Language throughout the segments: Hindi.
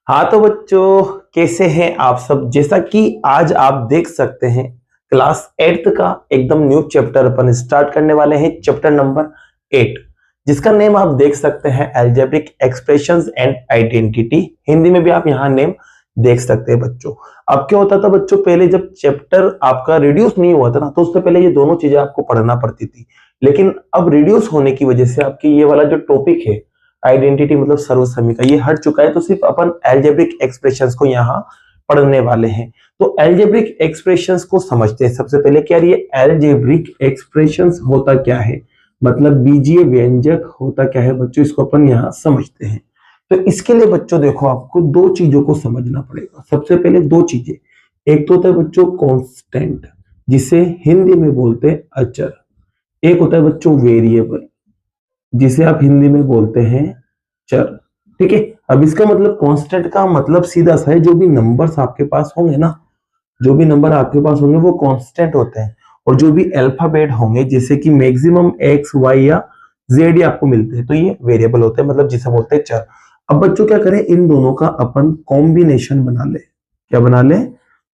हाँ तो बच्चों, कैसे हैं आप सब। जैसा कि आज आप देख सकते हैं, क्लास 8th का एकदम न्यू चैप्टर अपन स्टार्ट करने वाले हैं, चैप्टर नंबर 8, जिसका नेम आप देख सकते हैं algebraic expressions and identity. Hindi में भी आप यहाँ नेम देख सकते हैं बच्चों। अब क्या होता था बच्चों, पहले जब चैप्टर आपका रिड्यूस नहीं हुआ था ना, तो उससे पहले ये दोनों चीजें आपको पढ़ना पड़ती थी। लेकिन अब रिड्यूस होने की वजह से आपकी ये वाला जो टॉपिक है, आइडेंटिटी मतलब सर्वसमीकरण, ये हट चुका है। तो सिर्फ अपन एल्जेब्रिक एक्सप्रेशंस को यहाँ पढ़ने वाले हैं। तो एल्जेब्रिक एक्सप्रेशंस को समझते हैं सबसे पहले। क्या ये एल्जेब्रिक एक्सप्रेशंस होता क्या है, मतलब बीजीय व्यंजक होता क्या है बच्चों, इसको अपन यहाँ समझते हैं। तो इसके लिए बच्चों देखो, आपको दो चीजों को समझना पड़ेगा। सबसे पहले दो चीजें, एक तो होता है बच्चों कांस्टेंट, जिसे हिंदी में बोलते हैं अचर। एक होता है बच्चों वेरिएबल, जिसे आप हिंदी में बोलते हैं चर। ठीक है। अब इसका मतलब कांस्टेंट का मतलब सीधा सा है, जो भी नंबर्स आपके पास होंगे ना, जो भी नंबर आपके पास होंगे वो कांस्टेंट होते हैं। और जो भी अल्फाबेट होंगे, जैसे कि मैक्सिमम एक्स वाई या जेड ही आपको मिलते हैं, तो ये वेरिएबल होते हैं, मतलब जिसे बोलते हैं चर। अब बच्चों क्या करें, इन दोनों का अपन कॉम्बिनेशन बना ले। क्या बना ले?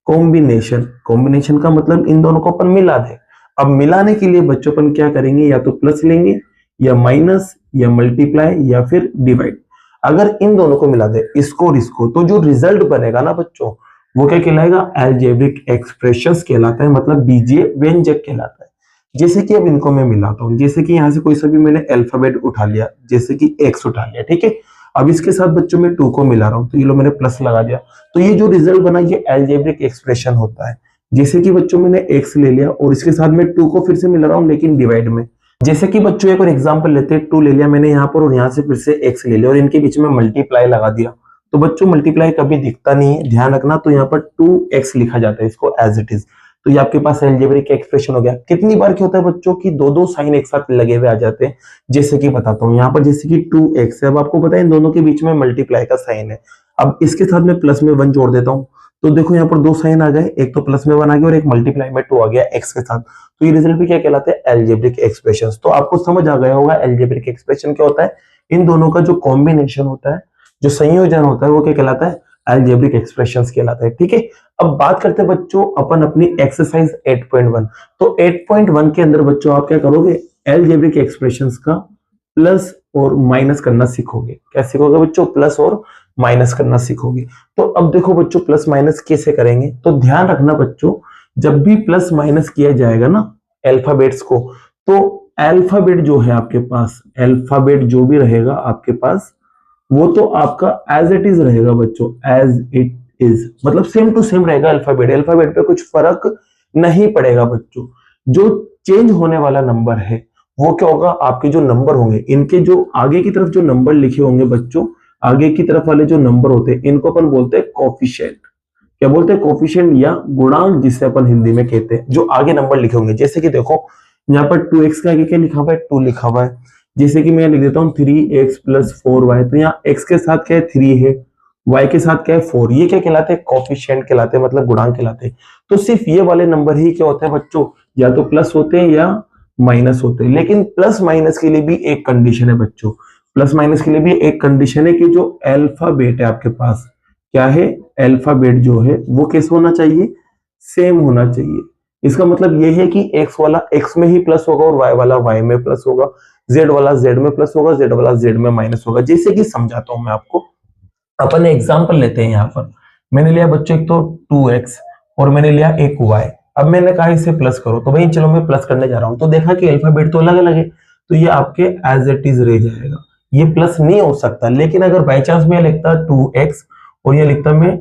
कॉम्बिनेशन। कॉम्बिनेशन का मतलब इन दोनों को अपन मिला दे। अब मिलाने के लिए बच्चों अपन क्या करेंगे, या तो प्लस लेंगे या माइनस या मल्टीप्लाई या फिर डिवाइड। अगर इन दोनों को मिला दे, इसको और इसको, तो जो रिजल्ट बनेगा ना बच्चों, वो क्या कहलाएगा? अलजेब्रिक एक्सप्रेशंस कहलाता है, मतलब बीजीय व्यंजक कहलाता है। जैसे कि अब इनको मैं मिलाता हूं, जैसे कि यहां से कोई सा भी मैंने अल्फाबेट उठा लिया, जैसे कि एक्स उठा लिया, ठीक है। अब इसके साथ बच्चों में 2 को मिला रहा हूं, तो ये लो मैंने प्लस लगा दिया। तो ये जो रिजल्ट बना, ये अलजेब्रिक एक्सप्रेशन होता है। जैसे कि बच्चों मैंने एक्स ले लिया और इसके साथ में 2 को फिर से मिला रहा हूं, लेकिन डिवाइड में। जैसे कि बच्चों एक और एग्जांपल लेते हैं, 2 ले लिया मैंने यहाँ पर और यहाँ से फिर से x ले लिया और इनके बीच में मल्टीप्लाई लगा दिया। तो बच्चों मल्टीप्लाई कभी दिखता नहीं है, ध्यान रखना। तो यहाँ पर 2x लिखा जाता है इसको एज इट इज। तो ये आपके पास अलजेब्रिक एक्सप्रेशन हो गया। कितनी बार क्या होता है बच्चों की दो दो साइन एक साथ लगे हुए आ जाते हैं। जैसे कि बताता हूँ, यहाँ पर जैसे कि 2x है, अब आपको पता है इन दोनों के बीच में मल्टीप्लाई का साइन है। अब इसके साथ में प्लस में 1 जोड़ देता हूँ, तो देखो यहाँ पर 2 साइन आ गए, एक तो प्लस में 1 आ गया और एक मल्टीप्लाई में 2 आ गया x के साथ। तो ये रिजल्ट भी क्या कहलाते हैं? Algebraic expressions. तो आपको समझ आ गया होगा अलजेब्रिक एक्सप्रेशन क्या होता है। इन दोनों का जो कॉम्बिनेशन होता है, जो संयोजन होता है, वो क्या कहलाता है? अलजेब्रिक एक्सप्रेशंस कहलाता है। ठीक है। अब बात करते हैं बच्चों अपन अपनी एक्सरसाइज 8.1। तो 8.1 के अंदर बच्चों आप क्या करोगे, अलजेब्रिक एक्सप्रेशंस का प्लस और माइनस करना सीखोगे। क्या सीखोगे बच्चों? प्लस और माइनस करना सीखोगे। तो अब देखो बच्चों, प्लस माइनस कैसे करेंगे, तो ध्यान रखना बच्चों, जब भी प्लस माइनस किया जाएगा ना अल्फाबेट्स को, तो अल्फाबेट जो है आपके पास, अल्फाबेट जो भी रहेगा आपके पास, वो तो आपका एज इट इज रहेगा बच्चों, एज इट इज, मतलब सेम टू सेम रहेगा अल्फाबेट। अल्फाबेट पे कुछ फर्क नहीं पड़ेगा बच्चों। जो चेंज होने वाला नंबर है वो क्या होगा, आपके जो नंबर होंगे, इनके जो आगे की तरफ जो नंबर लिखे होंगे बच्चों, आगे की तरफ वाले जो नंबर होते हैं, इनको अपन बोलते हैं कोफिशिएंट। क्या बोलते हैं? कोफिशिएंट या गुणांक, जिसे अपन हिंदी में कहते हैं। जो आगे नंबर लिखे होंगे, जैसे कि देखो यहाँ पर 2x का आगे क्या लिखा हुआ है? 2 लिखा हुआ है। जैसे कि मैं लिख देता हूँ 3x + 4y, तो यहाँ x के साथ क्या है? 3 है, y के साथ क्या है? 4। ये क्या कहलाते हैं? कोफिशिएंट कहलाते हैं, मतलब गुणांक कहलाते हैं। तो सिर्फ ये वाले नंबर ही क्या होते हैं बच्चों, या तो प्लस होते हैं या माइनस होते हैं। लेकिन प्लस माइनस के लिए भी एक कंडीशन है बच्चों, प्लस माइनस के लिए भी एक कंडीशन है कि जो अल्फाबेट है आपके पास, क्या है? अल्फाबेट जो है वो कैसे होना चाहिए? सेम होना चाहिए। इसका मतलब ये है कि x वाला x में ही प्लस होगा और y वाला y में प्लस होगा, z वाला z में प्लस होगा, z वाला z में माइनस होगा। जैसे कि समझाता हूं मैं आपको, अपन एग्जांपल लेते हैं। यहाँ पर मैंने लिया बच्चों एक तो 2x और मैंने लिया एक y। अब मैंने कहा इसे प्लस करो, तो भाई चलो मैं प्लस करने जा रहा हूं, तो देखा कि अल्फाबेट तो अलग अलग है, तो ये आपके एज इट इज रह जाएगा, ये प्लस नहीं हो सकता। लेकिन अगर बाई चांस मैं लिखता 2x और ये लिखता मैं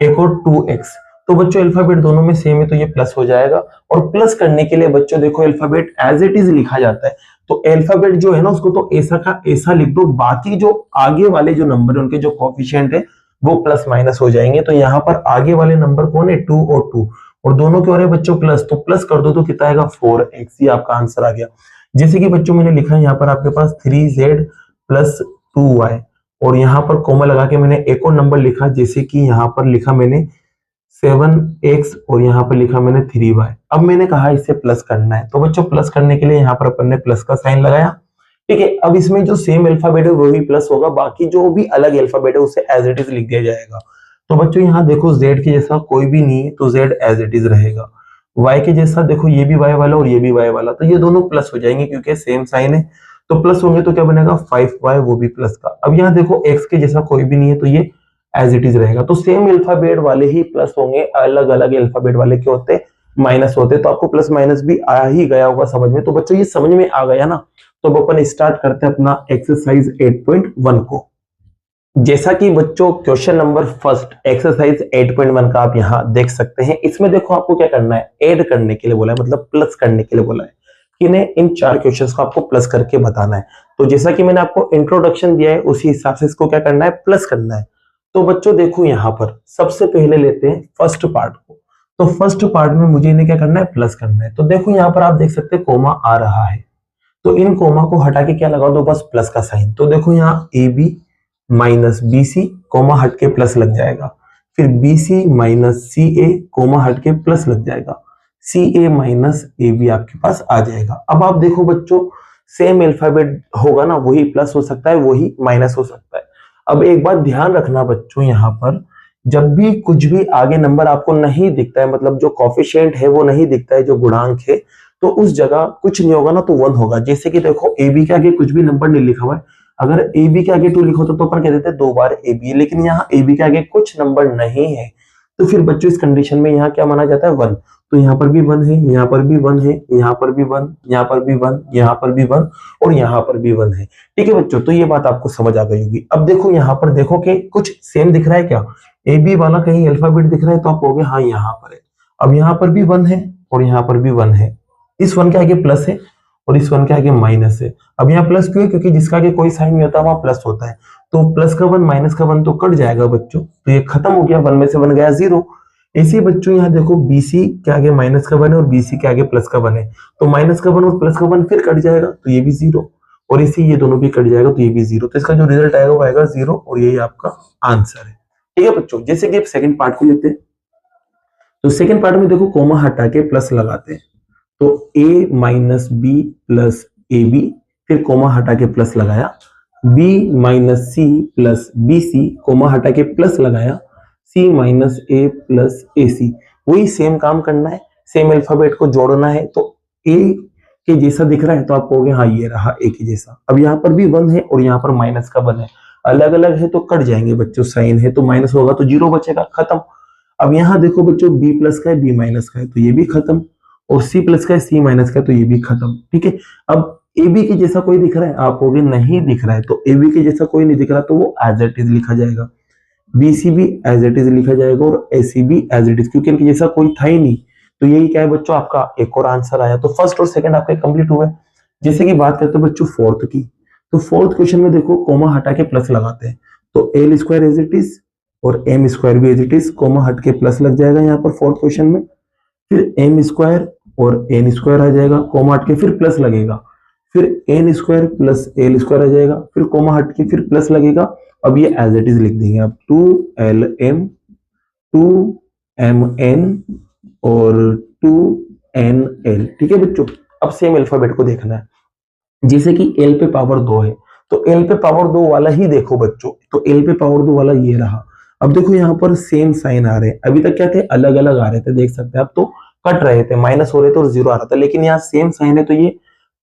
एक और 2x, तो बच्चों अल्फाबेट दोनों में सेम है, तो ये प्लस हो जाएगा। और प्लस करने के लिए बच्चों देखो, अल्फाबेट एज इट इज लिखा जाता है, तो अल्फाबेट जो है ना, उसको तो ऐसा का ऐसा लिख दो, बाकी जो आगे वाले जो नंबर है उनके जो कोफिशिएंट है वो प्लस माइनस हो जाएंगे। तो यहाँ पर आगे वाले नंबर कौन है? 2 और 2, और दोनों के हो रहे हैं बच्चों प्लस, तो प्लस कर दो तो कितना आएगा? 4x। ये आपका आंसर आ गया। जैसे कि बच्चों मैंने लिखा है यहाँ पर आपके पास 3z + 2y, और यहाँ पर कोमा लगा के मैंने एक और नंबर लिखा, जैसे कि यहाँ पर लिखा मैंने 7x और यहाँ पर लिखा मैंने 3y। अब मैंने कहा इसे प्लस करना है, तो बच्चों प्लस करने के लिए यहाँ पर अपन ने प्लस का साइन लगाया, ठीक है। अब इसमें जो सेम अल्फाबेट है वही प्लस होगा, बाकी जो भी अलग अल्फाबेट है उसे एज इट इज लिख दिया जाएगा। तो बच्चों यहाँ देखो z के जैसा कोई भी नहीं है तो z एज इट इज रहेगा। y के जैसा देखो ये भी y वाला और ये भी y वाला, तो ये दोनों प्लस हो जाएंगे क्योंकि सेम साइन है, तो प्लस होंगे तो क्या बनेगा 5y, वो भी प्लस का। अब यहाँ देखो x के जैसा कोई भी नहीं है तो ये एज इट इज रहेगा। तो सेम अल्फाबेट वाले ही प्लस होंगे, अलग अलग अल्फाबेट वाले क्या होते माइनस होते। तो आपको प्लस माइनस भी आ ही गया होगा समझ में। तो बच्चों ये समझ में आ गया ना, तो अब अपन स्टार्ट करते हैं अपना एक्सरसाइज 8.1 को। जैसा कि बच्चों क्वेश्चन नंबर फर्स्ट एक्सरसाइज 8.1 का आप यहाँ देख सकते हैं। इसमें देखो आपको क्या करना है, ऐड करने के लिए बोला है, मतलब प्लस करने के लिए बोला है कि इन्हें इन 4 क्वेश्चंस को आपको प्लस करके बताना है। तो जैसा कि मैंने आपको इंट्रोडक्शन दिया है उसी हिसाब से इसको क्या करना है, प्लस करना है। तो बच्चों देखो यहाँ पर सबसे पहले लेते हैं फर्स्ट पार्ट को। तो फर्स्ट पार्ट में मुझे इन्हें क्या करना है, प्लस करना है। तो देखो यहाँ पर आप देख सकते हैं कोमा आ रहा है, तो इन कोमा को हटा के क्या लगा दो, बस प्लस का साइन। तो देखो यहाँ a b minus b c comma हट के प्लस लग जाएगा, फिर b c minus c a comma हट के प्लस लग जाएगा, सी ए माइनस ए बी आपके पास आ जाएगा। अब आप देखो बच्चों सेम अल्फाबेट होगा ना, वही प्लस हो सकता है वही माइनस हो सकता है। अब एक बात ध्यान रखना बच्चों, यहाँ पर जब भी कुछ भी आगे नंबर आपको नहीं दिखता है, मतलब जो कोफिशिएंट है वो नहीं दिखता है, जो गुणांक है, तो उस जगह कुछ नहीं होगा ना तो 1 होगा। जैसे कि देखो ए बी के आगे कुछ भी नंबर नहीं लिखा हुआ है, अगर ए बी के आगे 2 लिखो तो अपन कह देते हैं 2 बार ए बी, लेकिन यहाँ ए बी के आगे कुछ नंबर नहीं है, तो फिर बच्चों इस कंडीशन में यहाँ क्या माना जाता है 1। तो यहाँ पर भी 1 है, यहाँ पर भी 1 है, यहाँ पर भी 1, यहाँ पर भी 1, यहाँ पर भी 1 और यहाँ पर भी 1 है। ठीक है बच्चों, तो ये बात आपको समझ आ गई होगी। अब देखो यहाँ पर देखो कि कुछ सेम दिख रहा है क्या, ए बी वाला कहीं अल्फाबेट दिख रहा है, तो आप कहोगे हाँ यहाँ पर है। अब यहाँ पर भी 1 है और यहाँ पर भी 1 है, इस 1 के आगे प्लस है और इस 1 के आगे माइनस है। अब यहाँ प्लस क्यों है, क्योंकि जिसका आगे कोई साइन नहीं होता वहां प्लस होता है, तो प्लस का 1 माइनस का 1 तो कट जाएगा बच्चों, तो ये खत्म हो गया, 1 में से 1 गया 0। ऐसे बच्चों यहाँ देखो बीसी के आगे माइनस का 1 है और बीसी के आगे प्लस का 1 है, तो माइनस का 1 और प्लस का 1 फिर कट जाएगा, तो ये भी 0 और इसी ये दोनों भी कट जाएगा, तो ये भी 0। तो इसका जो रिजल्ट आएगा वो आएगा 0 और यही आपका आंसर है। ठीक है बच्चों, जैसे कि सेकंड पार्ट को लेते हैं, तो सेकंड पार्ट में देखो कोमा हटा के प्लस लगाते हैं, तो a minus b plus a b, फिर कोमा हटा के प्लस लगाया, b minus c plus b c comma हटा के प्लस लगाया, c minus a plus a c. वही सेम काम करना है, सेम अल्फाबेट को जोड़ना है। तो a के जैसा दिख रहा है तो आप कहोगे हाँ ये रहा a के जैसा। अब यहाँ पर भी 1 है और यहाँ पर माइनस का 1 है, अलग अलग है तो कट जाएंगे बच्चों, साइन है तो माइनस होगा तो 0 बचेगा, खत्म। अब यहाँ देखो बच्चों b प्लस का है b माइनस का है तो ये भी खत्म, और c प्लस का है c माइनस का है तो ये भी खत्म। ठीक है, अब ए बी के जैसा कोई दिख रहा है, आप कहोगे नहीं दिख रहा है, तो ए बी के जैसा कोई नहीं दिख रहा तो वो एज इट इज लिखा जाएगा, बी सी भी एज इट इज लिखा जाएगा और ए सी भी एज इट इज, क्योंकि इनके जैसा कोई था ही नहीं। तो यही क्या है बच्चों, आपका एक और आंसर आया। तो फर्स्ट और सेकंड आपका कंप्लीट हुआ है। जैसे कि बात करते हैं बच्चों फोर्थ की, तो फोर्थ क्वेश्चन में देखो कोमा हटा के प्लस लगाते हैं, तो l square as it is और एम स्क्वायर भी एज इट इज, कोमा हट के प्लस लग जाएगा यहाँ पर फोर्थ क्वेश्चन में, फिर एम स्क्वायर और एन स्क्वायर आ जाएगा, कोमा हट के फिर प्लस लगेगा, फिर N square plus L square आ जाएगा, फिर कोमा हट के फिर प्लस लगेगा। अब ये एज इट इज लिख देंगे आप, 2LM 2MN और 2NL। ठीक है बच्चों, अब सेम अल्फाबेट को देखना है। जैसे कि L पे पावर 2 है तो L पे पावर 2 वाला ही देखो बच्चों, तो L पे पावर 2 वाला ये रहा। अब देखो यहाँ पर सेम साइन आ रहे हैं, अभी तक क्या थे, अलग अलग आ रहे थे, देख सकते हैं आप, तो कट रहे थे, माइनस हो रहे थे और 0 आ रहा था, लेकिन यहाँ सेम साइन है तो ये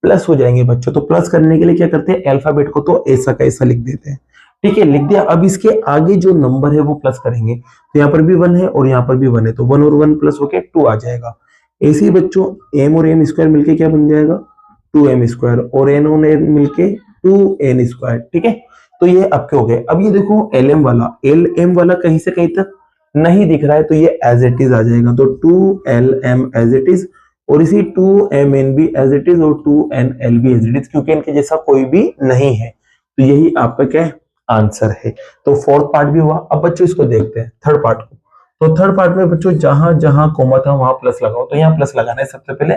प्लस हो जाएंगे बच्चों। तो प्लस करने के लिए क्या करते हैं, अल्फाबेट को तो ऐसा का ऐसा लिख देते हैं। ठीक है, लिख दिया। अब इसके आगे जो नंबर है वो प्लस करेंगे, तो यहाँ पर भी 1 है और यहाँ पर भी 1 है, तो 1 और 1 प्लस होके 2 आ जाएगा। ऐसे ही बच्चों m और m स्क्वायर मिलके क्या बन जाएगा, 2m स्क्वायर, और n और n मिलके 2n स्क्वायर। ठीक है, तो ये आपके हो गए। अब ये देखो LM वाला कहीं से कहीं तक नहीं दिख रहा है, तो ये एज इट इज आ जाएगा, तो 2LM एज इट इज, और इसी 2MN भी एज इट इज और 2NL भी एज इट इज, क्योंकि इनके जैसा कोई भी नहीं है। तो यही आपका क्या है, आंसर है। तो फोर्थ पार्ट भी हुआ। अब बच्चों इसको देखते हैं थर्ड पार्ट को। तो थर्ड पार्ट में बच्चों जहां जहां कोमा था वहां प्लस लगाओ, तो यहाँ प्लस लगाना है सबसे पहले,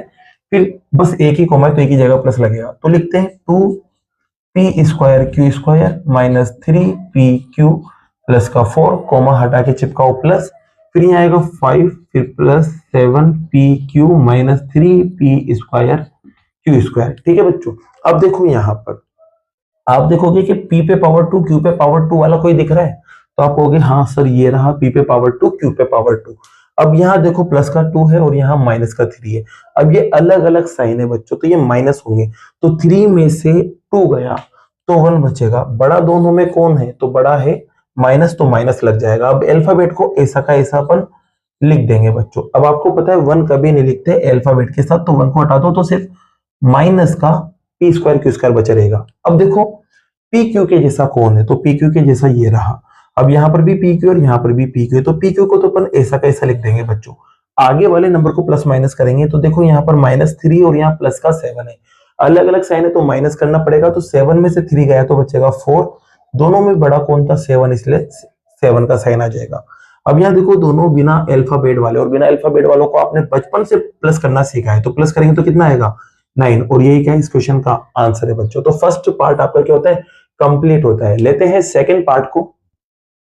फिर बस एक ही कोमा है तो एक ही जगह प्लस लगेगा। तो लिखते हैं 2p square Q square minus 3pq plus का 4, कोमा हटा के चिपकाओ प्लस, फिर यहाँ आएगा 5, फिर plus 7pq minus 3p square Q square. ठीक है बच्चों, अब देखो यहाँ पर आप देखोगे कि p पे पावर 2 q पे पावर 2 वाला कोई दिख रहा है, तो आप कहोगे हाँ सर ये रहा p पे पावर 2 q पे पावर 2। अब यहाँ देखो प्लस का 2 है और यहाँ माइनस का 3 है। अब ये अलग अलग साइन है बच्चों, तो ये माइनस होंगे, तो 3 में से 2 गया तो 1 बचेगा। बड़ा दोनों में कौन है, तो बड़ा है माइनस, तो माइनस लग जाएगा। अब अल्फाबेट को ऐसा का ऐसा अपन लिख देंगे बच्चों। अब आपको पता है 1 कभी नहीं लिखते अल्फाबेट के साथ, तो 1 को हटा दो तो सिर्फ माइनस का पी स्क्वायर क्यू स्क्वायर बचा रहेगा। अब देखो पी क्यू के जैसा कौन है, तो पी क्यू के जैसा ये रहा। अब यहाँ पर भी पी क्यू और यहाँ पर भी पी क्यू, तो पी क्यू को तो अपन ऐसा का ऐसा लिख देंगे बच्चों। आगे वाले नंबर को प्लस माइनस करेंगे तो देखो यहाँ पर -3 और यहाँ प्लस का 7 है, अलग अलग साइन है तो माइनस करना पड़ेगा। तो 7 में से 3 गया तो बचेगा 4। दोनों में बड़ा कौन था, 7, इसलिए 7 का साइन आ जाएगा। अब यहाँ देखो दोनों बिना अल्फाबेट वाले, और बिना अल्फाबेट वालों को आपने बचपन से प्लस करना सीखा है, तो प्लस करेंगे तो कितना आएगा 9, और यही क्या है इस क्वेश्चन का आंसर है बच्चों। तो फर्स्ट पार्ट आपका क्या होता है, कंप्लीट होता है। लेते हैं सेकंड पार्ट को।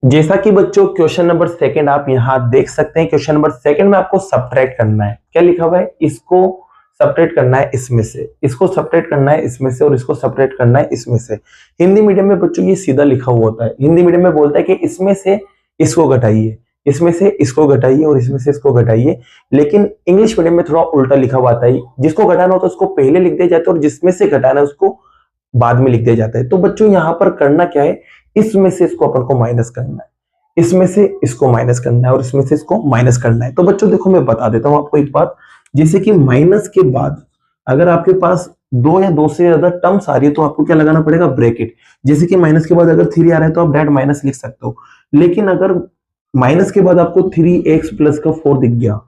जैसा कि बच्चों क्वेश्चन नंबर सेकंड आप यहां देख सकते हैं, क्वेश्चन नंबर सेकंड में आपको सब्ट्रैक्ट करना है। क्या लिखा हुआ है, इसको सब्ट्रैक्ट करना है इसमें से, इसको सब्ट्रैक्ट करना है इसमें से, और इसको सब्ट्रैक्ट करना है इसमें से। हिंदी मीडियम में बच्चों ये सीधा लिखा हुआ होता है। हिंदी मीडियम में बोलता है कि इसमें से इसको घटाइए, इसमें से इसको घटाइए और इसमें से इसको घटाइए। लेकिन इंग्लिश मीडियम में थोड़ा उल्टा लिखा हुआ आता है, जिसको घटाना होता है उसको पहले लिख दिया जाता है और जिसमें से घटाना है उसको बाद में लिख दिया जाता है। तो बच्चों यहाँ पर करना क्या है, इसमें से इसको अपन को माइनस करना है, इसमें से इसको माइनस करना है और इसमें से इसको माइनस करना है। तो बच्चों देखो मैं बता देता हूं आपको एक बात, जैसे कि माइनस के बाद अगर आपके पास 2 या 2 से ज्यादा टर्म्स आ रही है तो आपको क्या लगाना पड़ेगा, ब्रैकेट। जैसे कि माइनस के बाद अगर 3 आ रहा है तो आप डायरेक्ट माइनस लिख सकते हो। लेकिन अगर माइनस के बाद आपको 3x प्लस का 4 दिख गया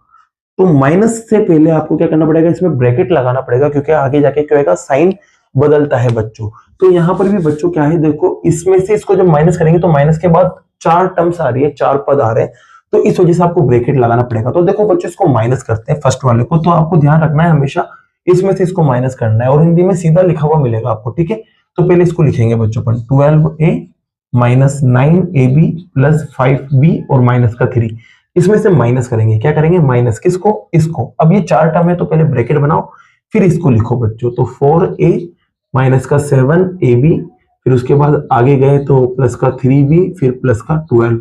तो माइनस से पहले आपको क्या करना पड़ेगा, इसमें ब्रैकेट लगाना पड़ेगा, क्योंकि आगे जाके क्या होगा, साइन बदलता है बच्चों। तो यहाँ पर भी बच्चों क्या है, देखो इसमें से इसको जब माइनस करेंगे तो माइनस के बाद 4 टर्म्स आ रही है, 4 पद आ रहे हैं, तो इस वजह से आपको ब्रैकेट लगाना पड़ेगा। तो देखो बच्चों इसको माइनस करते हैं फर्स्ट वाले को, तो आपको ध्यान रखना है हमेशा इसमें से इसको माइनस करना है, और हिंदी में सीधा लिखा हुआ मिलेगा आपको, ठीक है। तो पहले इसको लिखेंगे बच्चों अपन, 12a minus 9ab plus 5b और माइनस का 3। इसमें से माइनस करेंगे, क्या करेंगे, माइनस किसको, इसको। अब ये 4 टर्म है तो पहले ब्रैकेट बनाओ फिर इसको लिखो बच्चों। तो 4a माइनस का 7ab, फिर उसके बाद आगे गए तो प्लस का 3b, फिर प्लस का 12,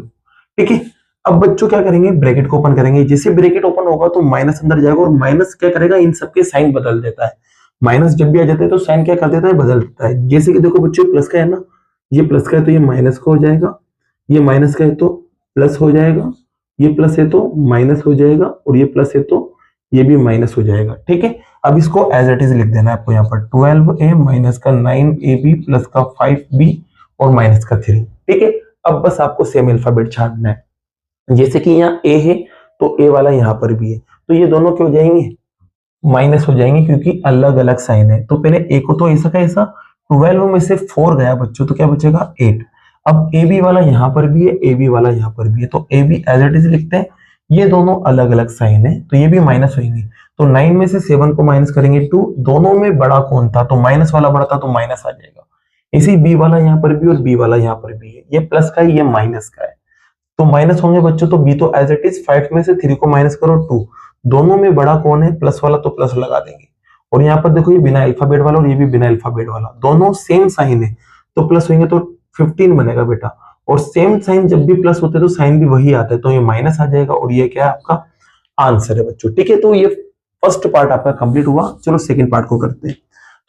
ठीक है। अब बच्चों क्या करेंगे, ब्रैकेट को ओपन करेंगे। जैसे ब्रैकेट ओपन होगा तो माइनस अंदर जाएगा, और माइनस क्या करेगा, इन सबके साइन बदल देता है। माइनस जब भी आ जाता है तो साइन क्या कर देता है, बदल देता है। जैसे कि देखो बच्चों प्लस का है ना, ये प्लस का है तो ये माइनस का हो जाएगा, ये माइनस का है तो प्लस हो जाएगा, ये प्लस है तो माइनस हो जाएगा, और ये प्लस है तो ये भी माइनस हो जाएगा, ठीक है। अब इसको एज इट इज लिख देना है आपको यहाँ पर, 12a माइनस का 9ab प्लस का 5b और माइनस का 3, ठीक है। अब बस आपको सेम अल्फाबेट छांटना है। जैसे कि यहाँ a है तो a वाला यहाँ पर भी है, तो ये दोनों क्या हो जाएंगे, माइनस हो जाएंगे, क्योंकि अलग अलग साइन है। तो पहले a को तो ऐसा का ऐसा, 12 में से 4 गया बच्चों तो क्या बचेगा 8। अब ए बी वाला यहाँ पर भी है, ए बी वाला यहाँ पर भी है, तो a b as it is लिखते हैं। ये दोनों अलग अलग साइन है तो ये भी माइनस होंगे। तो 9 में से 7 को माइनस करेंगे 2, दोनों में बड़ा कौन था, तो माइनस वाला बड़ा था तो माइनस आ जाएगा। इसी बी वाला यहाँ पर भी और बी वाला यहाँ पर भी है, ये प्लस का है ये माइनस का है, तो माइनस होंगे बच्चों। तो बी तो एज इट इज, 5 में से 3 को माइनस करो 2, दोनों में बड़ा कौन है, प्लस वाला, तो प्लस लगा देंगे। और यहाँ पर देखो ये बिना अल्फाबेट वाला और ये भी बिना अल्फाबेट वाला, दोनों सेम साइन है तो प्लस होंगे तो 15 बनेगा बेटा। और सेम साइन जब भी प्लस होते हैं तो साइन भी वही आता है, तो ये माइनस आ जाएगा, और ये क्या है आपका आंसर है बच्चों, ठीक है। तो ये फर्स्ट पार्ट आपका कंप्लीट हुआ। चलो सेकंड पार्ट को करते हैं।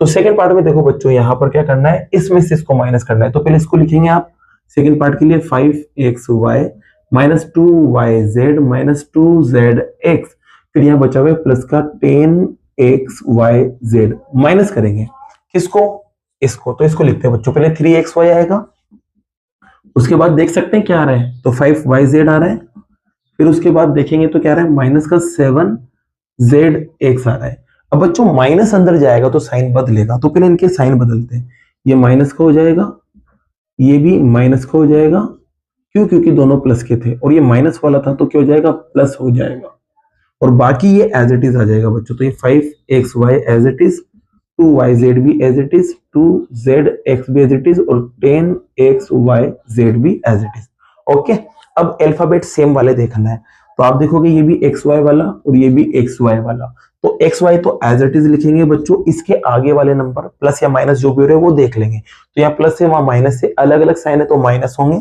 तो सेकंड पार्ट में देखो बच्चों यहाँ पर क्या करना है, इसमें से इसको माइनस करना है। तो पहले इसको लिखेंगे आप सेकंड पार्ट के लिए, 5xy minus 2yz minus 2zx, फिर यहाँ बचा हुआ प्लस का 10xyz, माइनस करेंगे किसको, इसको। तो इसको लिखते हैं बच्चों, पहले 3xy आएगा, उसके बाद देख सकते हैं क्या आ रहा है, तो 5yz आ रहा है, फिर उसके बाद देखेंगे तो क्या आ रहा है, माइनस का 7zx आ रहा है। अब बच्चों माइनस अंदर जाएगा तो साइन बदलेगा, तो पहले इनके साइन बदलते हैं। ये माइनस का हो जाएगा, ये भी माइनस का हो जाएगा, क्यों, क्योंकि दोनों प्लस के थे, और ये माइनस वाला था तो क्या हो जाएगा, प्लस हो जाएगा। और बाकी ये एज इट इज आ जाएगा बच्चों, तो ये 5xy as it is, 2yz भी एज इट इज, 2zx भी एज इट इज, और 10xyz भी एज इट इज, ओके। अब अल्फाबेट सेम वाले देखना है, तो आप देखोगे ये भी एक्स वाई वाला और ये भी एक्स वाई वाला, तो एक्स वाई तो एज इट इज लिखेंगे बच्चों, इसके आगे वाले नंबर प्लस या माइनस जो भी हो रहे हैं वो देख लेंगे। तो यहाँ प्लस से वहां माइनस से अलग अलग साइन है तो माइनस होंगे,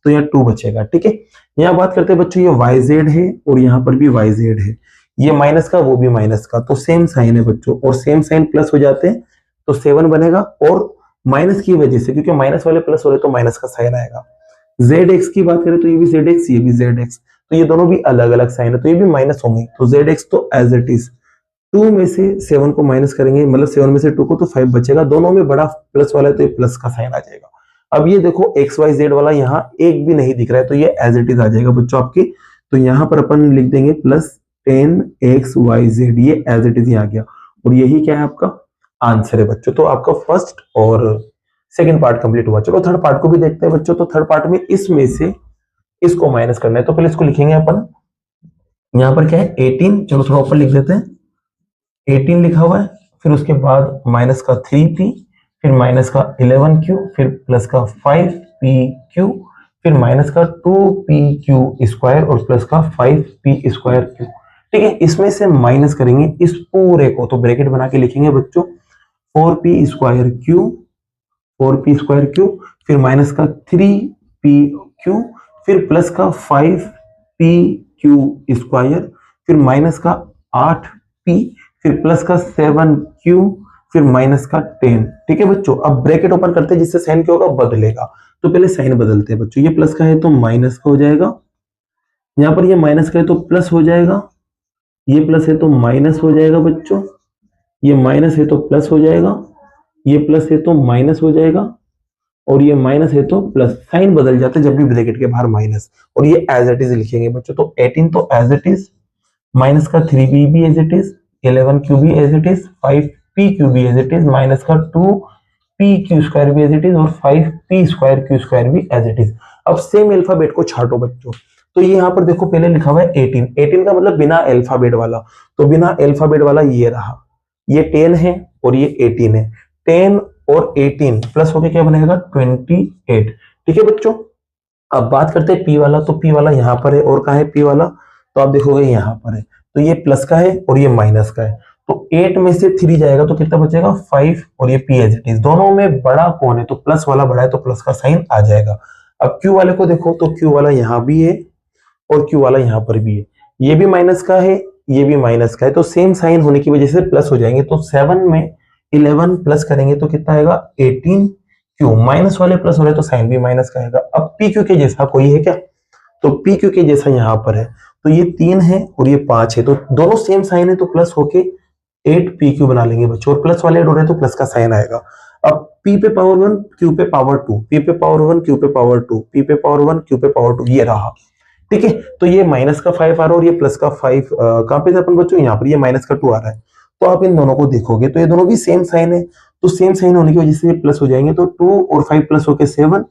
तो यहाँ 2 बचेगा। ठीक है, यहाँ बात करते हैं बच्चों, ये वाई जेड है और यहाँ पर भी वाई जेड है, ये माइनस का वो भी माइनस का, तो सेम साइन है बच्चों, और सेम साइन प्लस हो जाते हैं तो 7 बनेगा, और माइनस की वजह से क्योंकि माइनस वाले प्लस हो रहे तो माइनस का साइन आएगा। जेड एक्स की बात करें तो ये भी जेड एक्स, ये भी जेड एक्स, तो ये दोनों भी अलग अलग साइन है तो ये भी माइनस होंगे, तो जेड एक्स तो एज इट इज। 2 में से 7 को माइनस करेंगे, मतलब 7 में से 2 को, तो 5 बचेगा, दोनों में बड़ा प्लस वाला है तो ये प्लस का साइन आ जाएगा। अब ये देखो एक्स वाई जेड वाला यहाँ एक भी नहीं दिख रहा है तो ये एज इट इज आ जाएगा बच्चों आपके, तो यहाँ पर अपन लिख देंगे प्लस 10xyz, ये एज इट इज आ गया, और यही क्या है आपका आंसर है बच्चों। तो आपका फर्स्ट और सेकंड पार्ट कंप्लीट हुआ। चलो थर्ड पार्ट को भी देखते हैं बच्चों। तो थर्ड पार्ट में इसमें से इसको माइनस करना है, तो पहले इसको लिखेंगे अपन, यहाँ पर क्या है 18, चलो थोड़ा ऊपर लिख देते हैं, 18 लिखा हुआ है, फिर उसके बाद माइनस का 3p, फिर माइनस का 11q, फिर प्लस का 5pq, फिर माइनस का 2pq स्क्वायर और प्लस का 5p स्क्वायर q। ठीक है, इसमें से माइनस करेंगे इस पूरे को, तो ब्रैकेट बना के लिखेंगे बच्चों 4p square q, 4p square q, फिर माइनस का 3pq, फिर प्लस का 5pq स्क्वायर, फिर माइनस का 8p, फिर प्लस का 7q, फिर माइनस का 10। ठीक है बच्चों, अब ब्रैकेट ओपन करते हैं जिससे साइन क्या होगा बदलेगा, तो पहले साइन बदलते हैं बच्चों। ये प्लस का है तो माइनस का हो जाएगा, यहाँ पर ये माइनस का है तो प्लस हो जाएगा, ये प्लस है तो माइनस हो जाएगा बच्चों, ये माइनस है तो प्लस हो जाएगा, ये प्लस है तो माइनस हो जाएगा, और ये माइनस है तो प्लस। साइन बदल जाता है जब भी ब्रैकेट के बाहर माइनस, और ये एज इट इज लिखेंगे बच्चों। तो 18 तो एज इट इज, माइनस का 3p भी एज इट इज, 11q भी एज इट इज, 5pq भी एज इट इज, माइनस का 2pq स्क्वायर भी एज इट इज, और 5p स्क्वायर q स्क्वायर भी एज इट इज। अब सेम अल्फाबेट को छाटो बच्चों, तो ये यहाँ पर देखो पहले लिखा हुआ है 18, 18 का मतलब बिना अल्फाबेट वाला, तो बिना अल्फाबेट वाला ये रहा, ये 10 है और ये 18 है, 10 और 18 प्लस होके क्या बनेगा 28। ठीक है बच्चों, अब बात करते हैं p वाला, तो p वाला यहाँ पर है, और कहाँ है p वाला, तो आप देखोगे यहाँ पर है, तो ये प्लस का है और ये माइनस का है, तो 8 में से 3 जाएगा तो कितना बचेगा 5, और ये p एज इट इज। दोनों में बड़ा कौन है, तो प्लस वाला बड़ा है तो प्लस का साइन आ जाएगा। अब q वाले को देखो, तो q वाला यहाँ भी है और q वाला यहाँ पर भी है, ये भी माइनस का है, ये भी माइनस का है, तो सेम साइन होने की वजह से प्लस हो जाएंगे, तो 7 में 11 प्लस करेंगे तो कितना आएगा 18q, माइनस वाले प्लस हो रहे तो साइन भी माइनस का आएगा। अब pq के जैसा कोई है क्या, तो pq के जैसा यहाँ पर है, तो ये 3 है और ये 5 है, तो दोनों सेम साइन है तो प्लस होके 8pq बना लेंगे बच्चों, और प्लस वाले ऐड हो रहे तो प्लस का साइन आएगा। अब p पे पावर 1 q पे पावर 2, p पे पावर 1 q पे पावर 2, p पे पावर 1 q पे पावर 2, ये रहा। ठीक है, तो ये माइनस का 5 आ रहा है और ये प्लस का 5 कहां पे अपन बच्चों, यहाँ पर ये माइनस का 2 आ रहा है, तो आप इन दोनों को देखोगे तो ये दोनों भी सेम साइन है, तो सेम साइन होने की वजह से प्लस हो जाएंगे, तो 2 और 5 प्लस होके 7,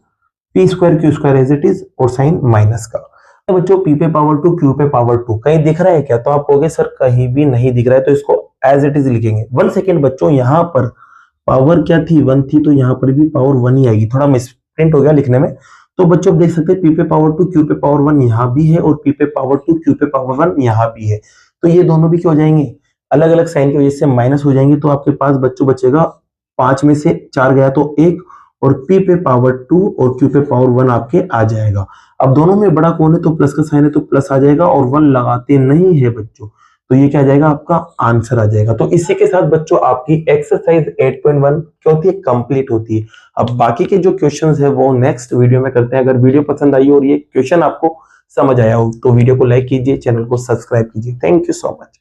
p square q square as it is, और साइन माइनस का। तो बच्चों p पे पावर 2 q पे पावर 2 कहीं दिख रहा है क्या, तो आप कहोगे सर कहीं भी नहीं दिख रहा है, तो इसको एज इट इज लिखेंगे। 1 सेकेंड बच्चों, यहाँ पर पावर क्या थी 1 थी, तो यहाँ पर भी पावर 1 ही आएगी, थोड़ा मिसप्रिंट हो गया लिखने में। तो बच्चों आप देख सकते हैं p पे पावर 2 q पे पावर 1 यहाँ भी है, और p पे पावर 2 q पे पावर 1 यहाँ भी है, तो ये दोनों भी क्या हो जाएंगे अलग अलग साइन की वजह से माइनस हो जाएंगे, तो आपके पास बच्चों बचेगा 5 में से 4 गया तो 1, और p पे पावर 2 और q पे पावर 1 आपके आ जाएगा। अब दोनों में बड़ा कौन है, तो प्लस का साइन है तो प्लस आ जाएगा, और 1 लगाते नहीं है बच्चों, तो ये क्या आ जाएगा आपका आंसर आ जाएगा। तो इसी के साथ बच्चों आपकी एक्सरसाइज 8.1 क्या होती है कंप्लीट होती है। अब बाकी के जो क्वेश्चंस है वो नेक्स्ट वीडियो में करते हैं। अगर वीडियो पसंद आई और ये क्वेश्चन आपको समझ आया हो तो वीडियो को लाइक कीजिए, चैनल को सब्सक्राइब कीजिए। Thank you so much.